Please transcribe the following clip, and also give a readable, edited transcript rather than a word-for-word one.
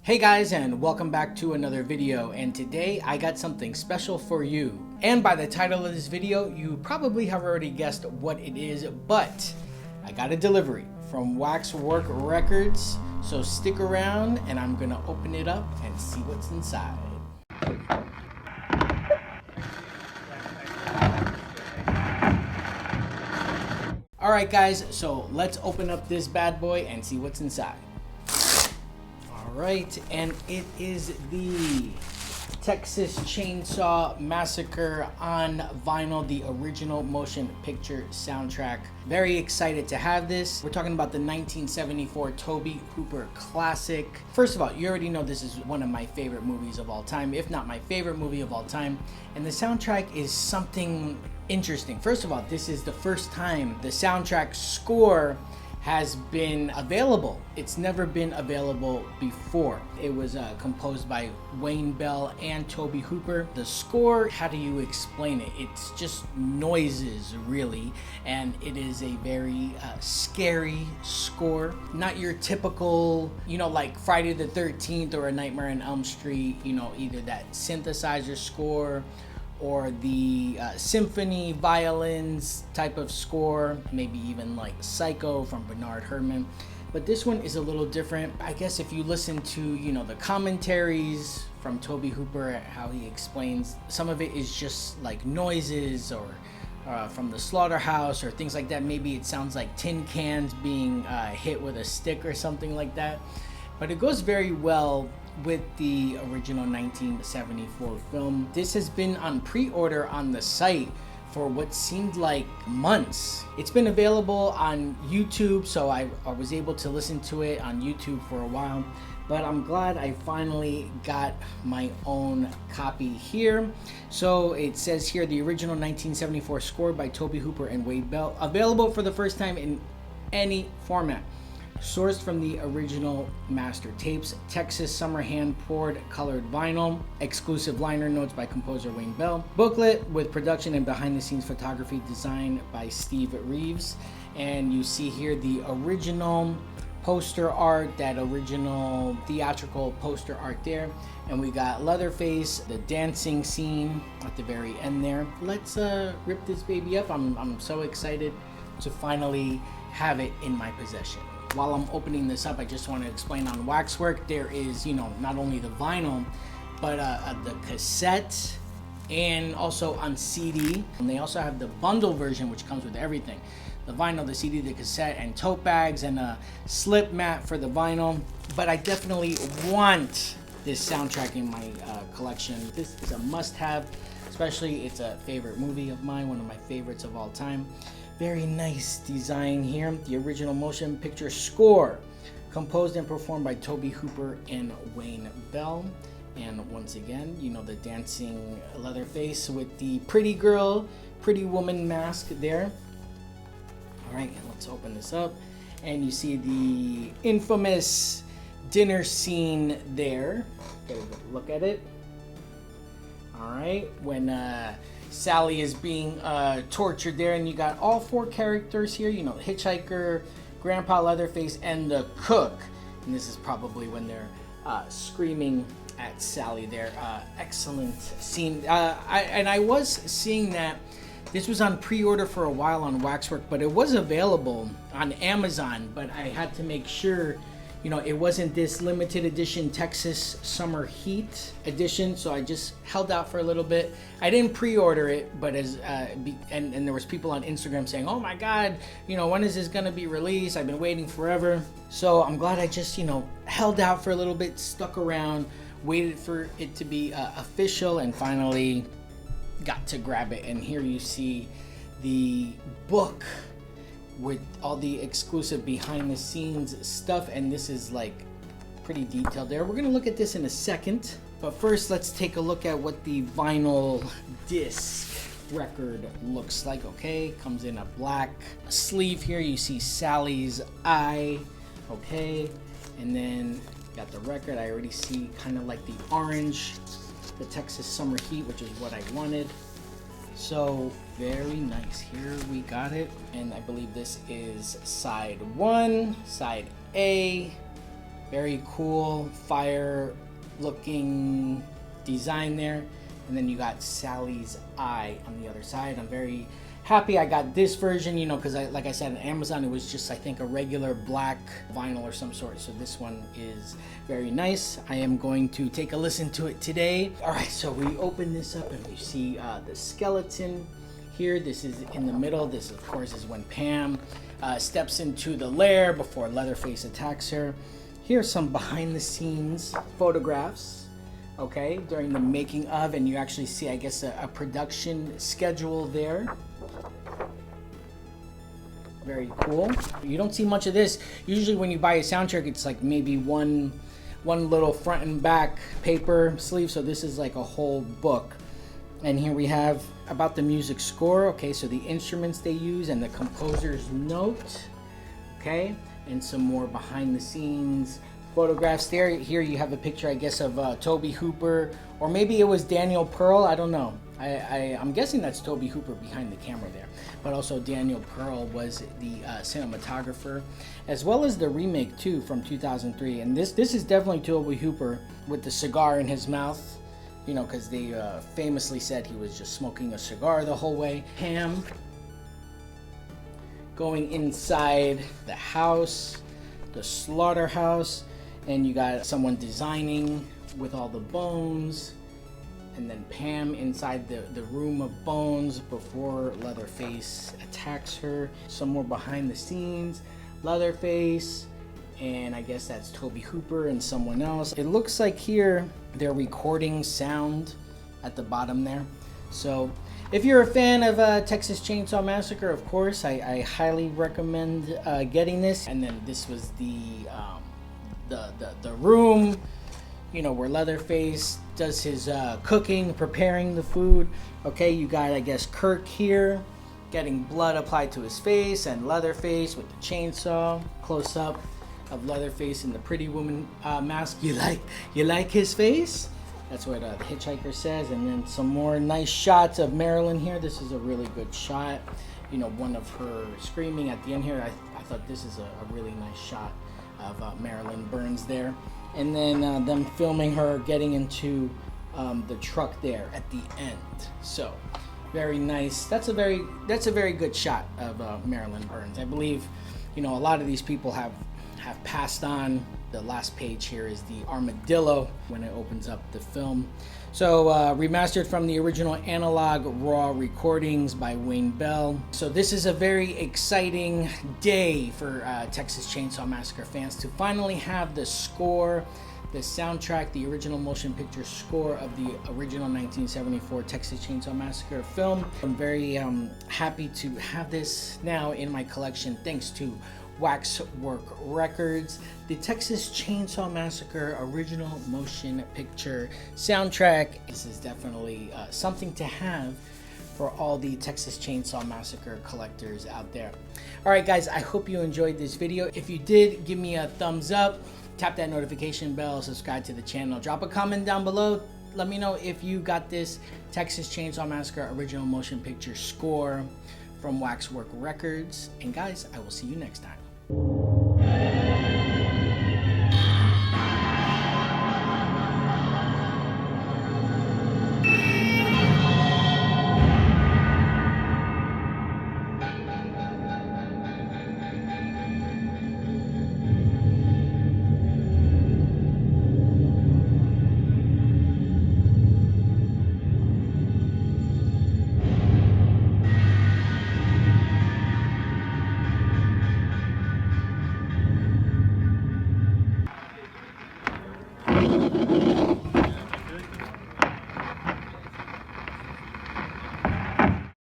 Hey guys, and welcome back to another video, and today I got something special for you. And by the title of this video, you probably have already guessed what it is, but I got a delivery from Waxwork Records, so stick around and I'm gonna open it up and see what's inside. Alright guys, so let's open up this bad boy and see what's inside. Alright, and it is the Texas Chainsaw Massacre on vinyl, the original motion picture soundtrack. Very excited to have this. We're talking about the 1974 Tobe Hooper classic. First of all, you already know this is one of my favorite movies of all time, if not my favorite movie of all time. And the soundtrack is something interesting. First of all, this is the first time the soundtrack score has been available. It's never been available before. It was composed by Wayne Bell and Tobe Hooper. The score, how do you explain it? It's just noises, really, and it is a very scary score. Not your typical, like Friday the 13th or A Nightmare on Elm Street, either that synthesizer score or the symphony violins type of score, maybe even like Psycho from Bernard Herrmann. But this one is a little different. I guess if you listen to, the commentaries from Tobe Hooper, how he explains, some of it is just like noises or from the slaughterhouse or things like that. Maybe it sounds like tin cans being hit with a stick or something like that. But it goes very well with the original 1974 film. This has been on pre-order on the site for what seemed like months. It's been available on YouTube, so I was able to listen to it on YouTube for a while, but I'm glad I finally got my own copy here. So it says here, the original 1974 score by Tobe Hooper and Wayne Bell, available for the first time in any format. Sourced from the original master tapes, Texas summer hand-poured colored vinyl, exclusive liner notes by composer Wayne Bell, booklet with production and behind-the-scenes photography designed by Steve Reeves, and you see here the original poster art, that original theatrical poster art there, and we got Leatherface, the dancing scene at the very end there. Let's rip this baby up. I'm so excited to finally have it in my possession. While I'm opening this up, I just want to explain on Waxwork, there is, not only the vinyl, but the cassette and also on CD. And they also have the bundle version, which comes with everything. The vinyl, the CD, the cassette, and tote bags, and a slip mat for the vinyl. But I definitely want this soundtrack in my collection. This is a must-have, especially it's a favorite movie of mine, one of my favorites of all time. Very nice design here. The original motion picture score, composed and performed by Tobe Hooper and Wayne Bell. And once again, the dancing Leatherface with the pretty girl, pretty woman mask there. All right, and let's open this up. And you see the infamous dinner scene there. Get a good look at it. All right, when Sally is being tortured there, and you got all four characters here, Hitchhiker, Grandpa Leatherface, and the cook. And this is probably when they're screaming at Sally there. Excellent scene. I was seeing that this was on pre-order for a while on Waxwork, but it was available on Amazon, but I had to make sure it wasn't this limited edition Texas Summer Heat edition, so I just held out for a little bit. I didn't pre-order it, but and there was people on Instagram saying, "Oh my God, when is this gonna be released? I've been waiting forever." So I'm glad I just held out for a little bit, stuck around, waited for it to be official, and finally got to grab it. And here you see the book with all the exclusive behind the scenes stuff, and this is like pretty detailed there. We're gonna look at this in a second, but first let's take a look at what the vinyl disc record looks like. Okay, comes in a black sleeve here. You see Sally's eye, okay, and then got the record. I already see kind of like the orange, the Texas Summer Heat, which is what I wanted. So very nice. Here we got it, and I believe this is side 1, side A. Very cool fire looking design there. And then you got Sally's eye on the other side. I'm very happy I got this version, you know, because like I said, on Amazon, it was just, I think, a regular black vinyl or some sort. So this one is very nice. I am going to take a listen to it today. All right, so we open this up and we see the skeleton here. This is in the middle. This, of course, is when Pam steps into the lair before Leatherface attacks her. Here's some behind the scenes photographs, okay, during the making of, and you actually see, I guess, a production schedule there. Very cool. You don't see much of this. Usually when you buy a soundtrack, it's like maybe one little front and back paper sleeve. So this is like a whole book. And here we have about the music score. Okay, so the instruments they use and the composer's note. Okay, and some more behind the scenes photographs there. Here you have a picture, I guess, of Tobe Hooper, or maybe it was Daniel Pearl. I don't know. I'm guessing that's Tobe Hooper behind the camera there. But also Daniel Pearl was the cinematographer, as well as the remake too from 2003. And this is definitely Tobe Hooper with the cigar in his mouth, you know, because they famously said he was just smoking a cigar the whole way. Pam going inside the house, the slaughterhouse, and you got someone designing with all the bones, and then Pam inside the room of bones before Leatherface attacks her. Some more behind the scenes, Leatherface, and I guess that's Tobe Hooper and someone else. It looks like here they're recording sound at the bottom there. So if you're a fan of Texas Chainsaw Massacre, of course, I highly recommend getting this. And then this was the room, you know, where Leatherface does his cooking, preparing the food. Okay, you got, I guess, Kirk here getting blood applied to his face, and Leatherface with the chainsaw. Close up of Leatherface in the Pretty Woman mask. You like his face? That's what the hitchhiker says. And then some more nice shots of Marilyn here. This is a really good shot. You know, one of her screaming at the end here. I thought this is a really nice shot of Marilyn Burns there. And then them filming her getting into the truck there at the end. So very nice. That's a very good shot of Marilyn Burns. I believe, you know, a lot of these people have passed on. The last page here is the armadillo when it opens up the film. So remastered from the original analog raw recordings by Wayne Bell. So this is a very exciting day for Texas Chainsaw Massacre fans to finally have the score, the soundtrack, the original motion picture score of the original 1974 Texas Chainsaw Massacre film. I'm very happy to have this now in my collection thanks to Waxwork Records. The Texas Chainsaw Massacre original motion picture soundtrack. This is definitely something to have for all the Texas Chainsaw Massacre collectors out there. All right, guys, I hope you enjoyed this video. If you did, give me a thumbs up, tap that notification bell, subscribe to the channel, drop a comment down below. Let me know if you got this Texas Chainsaw Massacre original motion picture score from Waxwork Records. And guys, I will see you next time.